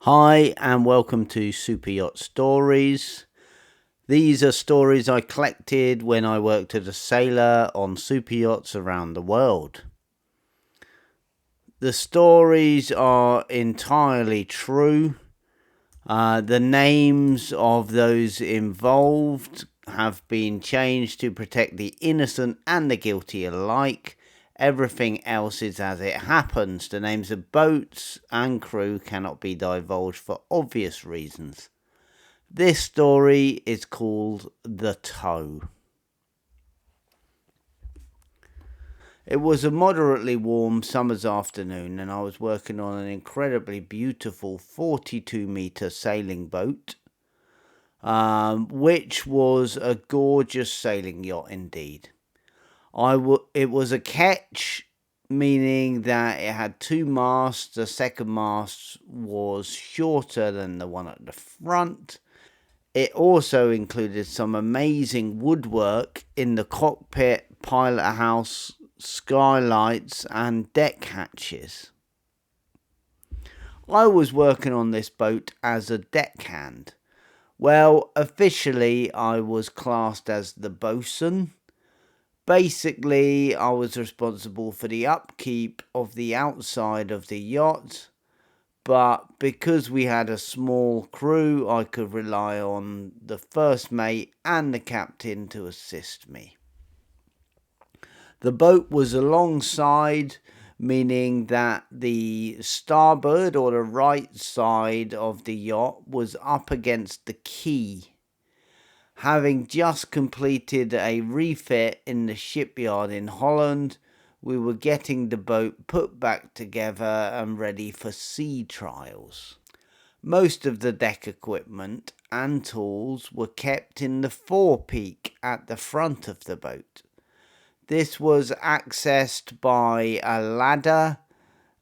Hi and welcome to Super-Yacht-Stories. These are stories I collected when I worked as a sailor on super yachts around the world. The stories are entirely true. The names of those involved have been changed to protect the innocent and the guilty alike. Everything else is as it happens. The names of boats and crew cannot be divulged for obvious reasons. This story is called The Tow. It was a moderately warm summer's afternoon and I was working on an incredibly beautiful 42-metre sailing boat, which was a gorgeous sailing yacht indeed. It was a ketch, meaning that it had two masts. The second mast was shorter than the one at the front. It also included some amazing woodwork in the cockpit, pilot house, skylights and deck hatches. I was working on this boat as a deckhand. Well, officially I was classed as the bosun. Basically, I was responsible for the upkeep of the outside of the yacht, but because we had a small crew, I could rely on the first mate and the captain to assist me. The boat was alongside, meaning that the starboard or the right side of the yacht was up against the quay. Having just completed a refit in the shipyard in Holland, we were getting the boat put back together and ready for sea trials. Most of the deck equipment and tools were kept in the forepeak at the front of the boat. This was accessed by a ladder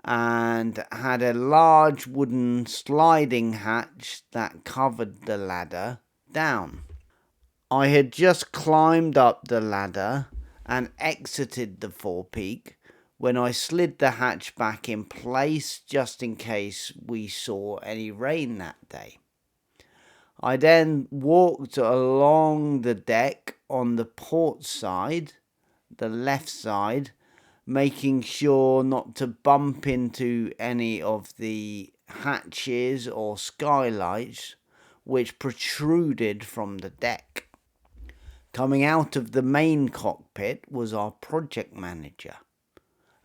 and had a large wooden sliding hatch that covered the ladder down. I had just climbed up the ladder and exited the forepeak when I slid the hatch back in place just in case we saw any rain that day. I then walked along the deck on the port side, the left side, making sure not to bump into any of the hatches or skylights which protruded from the deck. Coming out of the main cockpit was our project manager.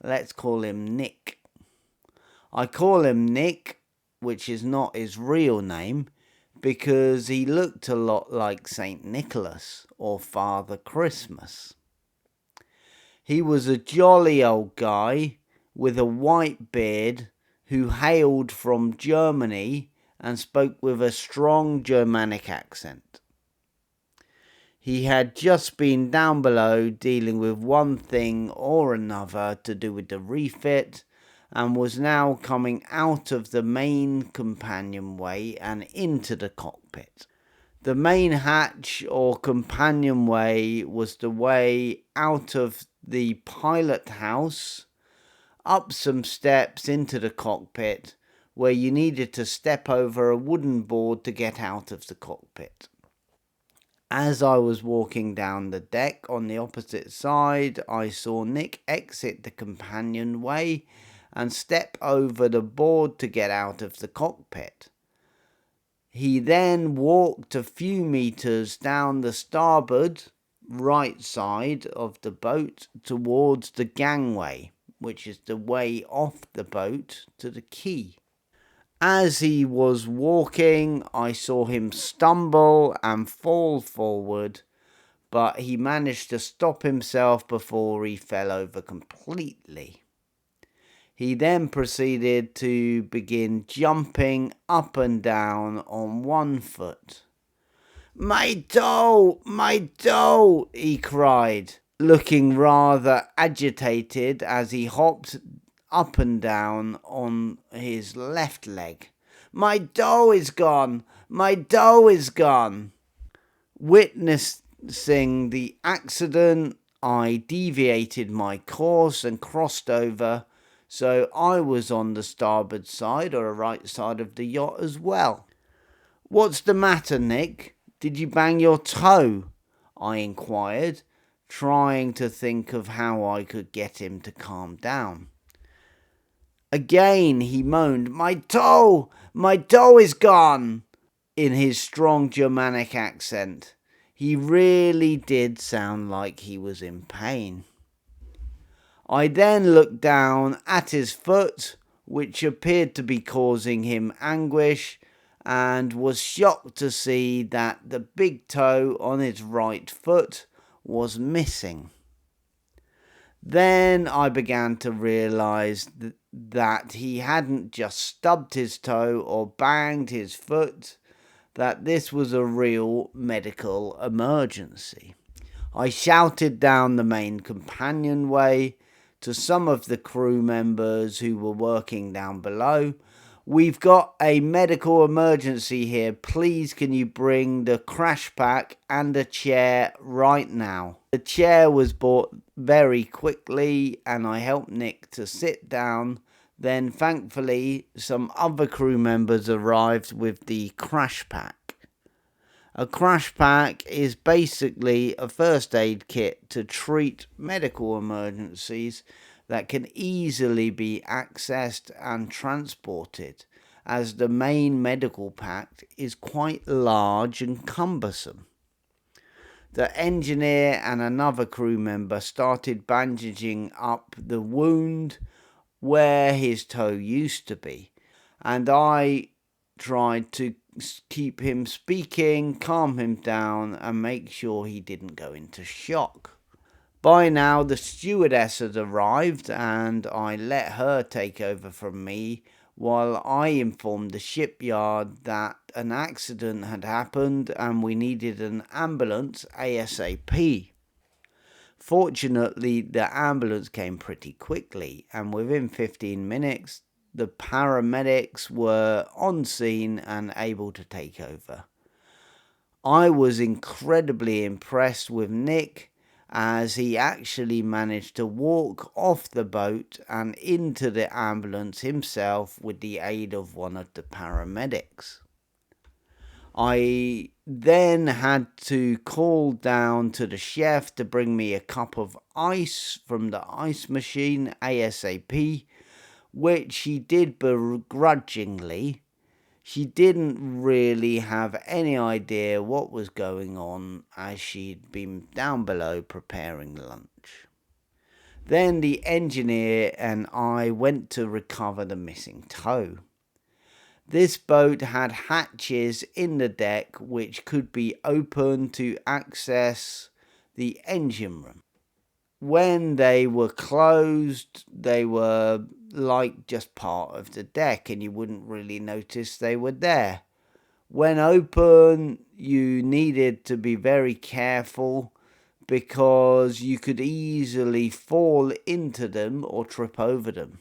Let's call him Nick. I call him Nick, which is not his real name, because he looked a lot like St. Nicholas or Father Christmas. He was a jolly old guy with a white beard who hailed from Germany and spoke with a strong Germanic accent. He had just been down below dealing with one thing or another to do with the refit and was now coming out of the main companionway and into the cockpit. The main hatch or companionway was the way out of the pilot house, up some steps into the cockpit where you needed to step over a wooden board to get out of the cockpit. As I was walking down the deck on the opposite side, I saw Nick exit the companionway and step over the board to get out of the cockpit. He then walked a few meters down the starboard right side of the boat towards the gangway, which is the way off the boat to the quay. As he was walking, I saw him stumble and fall forward, but he managed to stop himself before he fell over completely. He then proceeded to begin jumping up and down on one foot. "My toe! My toe!" he cried, looking rather agitated as he hopped up and down on his left leg. "My dough is gone! My dough is gone!" Witnessing the accident, I deviated my course and crossed over so I was on the starboard side or right side of the yacht as well. "What's the matter, Nick? Did you bang your toe?" I inquired, trying to think of how I could get him to calm down. Again he moaned, My toe is gone," in his strong Germanic accent. He really did sound like he was in pain. I then looked down at his foot, which appeared to be causing him anguish, and was shocked to see that the big toe on his right foot was missing. Then I began to realize that he hadn't just stubbed his toe or banged his foot, that this was a real medical emergency. I shouted down the main companionway to some of the crew members who were working down below. "We've got a medical emergency here. Please can you bring the crash pack and a chair right now?" The chair was brought very quickly and I helped Nick to sit down. Then thankfully some other crew members arrived with the crash pack. A crash pack is basically a first aid kit to treat medical emergencies that can easily be accessed and transported, as the main medical pack is quite large and cumbersome. The engineer and another crew member started bandaging up the wound where his toe used to be, and I tried to keep him speaking, calm him down, and make sure he didn't go into shock. By now the stewardess had arrived and I let her take over from me while I informed the shipyard that an accident had happened and we needed an ambulance ASAP. Fortunately, the ambulance came pretty quickly, and within 15 minutes, the paramedics were on scene and able to take over. I was incredibly impressed with Nick, as he actually managed to walk off the boat and into the ambulance himself with the aid of one of the paramedics. I then had to call down to the chef to bring me a cup of ice from the ice machine ASAP, which she did begrudgingly. She didn't really have any idea what was going on, as she'd been down below preparing lunch. Then the engineer and I went to recover the missing toe. This boat had hatches in the deck which could be opened to access the engine room. When they were closed, they were like just part of the deck and you wouldn't really notice they were there. When open, you needed to be very careful because you could easily fall into them or trip over them.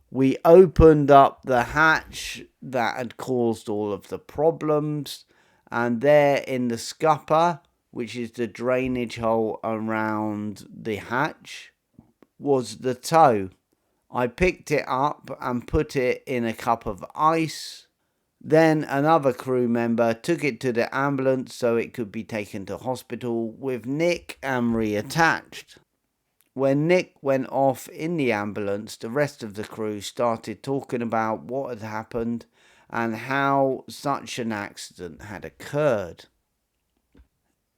We opened up the hatch that had caused all of the problems, and there in the scupper, which is the drainage hole around the hatch, was the toe. I picked it up and put it in a cup of ice. Then another crew member took it to the ambulance so it could be taken to hospital with Nick and reattached. When Nick went off in the ambulance, the rest of the crew started talking about what had happened and how such an accident had occurred.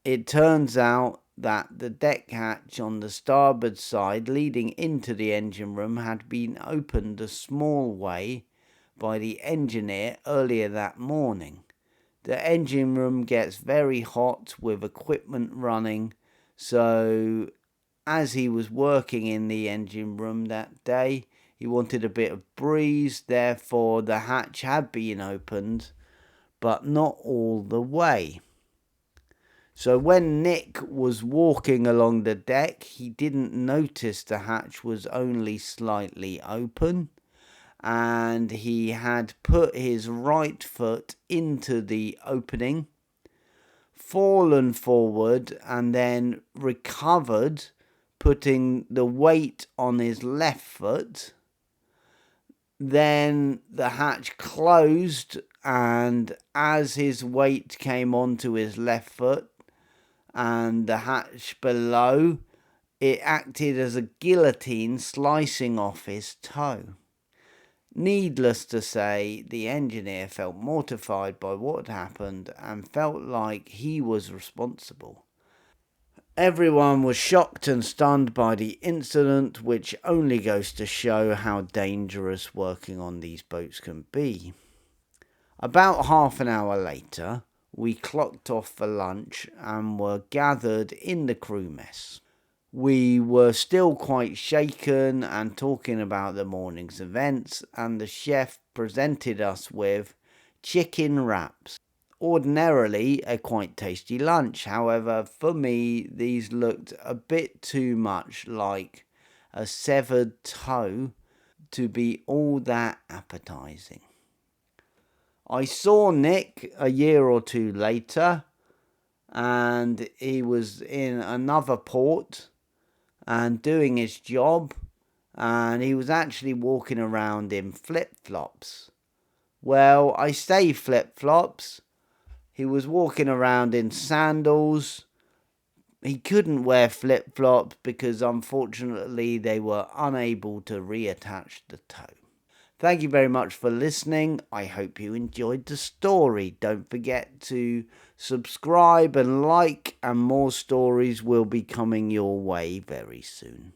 It turns out that the deck hatch on the starboard side leading into the engine room had been opened a small way by the engineer earlier that morning. The engine room gets very hot with equipment running, so as he was working in the engine room that day, he wanted a bit of breeze, therefore the hatch had been opened, but not all the way. So when Nick was walking along the deck, he didn't notice the hatch was only slightly open, and he had put his right foot into the opening, fallen forward, and then recovered putting the weight on his left foot. Then the hatch closed, and as his weight came onto his left foot and the hatch below, it acted as a guillotine, slicing off his toe. Needless to say, the engineer felt mortified by what happened and felt like he was responsible. Everyone was shocked and stunned by the incident, which only goes to show how dangerous working on these boats can be. About half an hour later, we clocked off for lunch and were gathered in the crew mess. We were still quite shaken and talking about the morning's events, and the chef presented us with chicken wraps. Ordinarily a quite tasty lunch, however, for me these looked a bit too much like a severed toe to be all that appetizing. I saw Nick a year or two later, and he was in another port and doing his job, and he was actually walking around in flip-flops. Well, I say flip-flops. He was walking around in sandals. He couldn't wear flip-flops because unfortunately they were unable to reattach the toe. Thank you very much for listening. I hope you enjoyed the story. Don't forget to subscribe and like, and more stories will be coming your way very soon.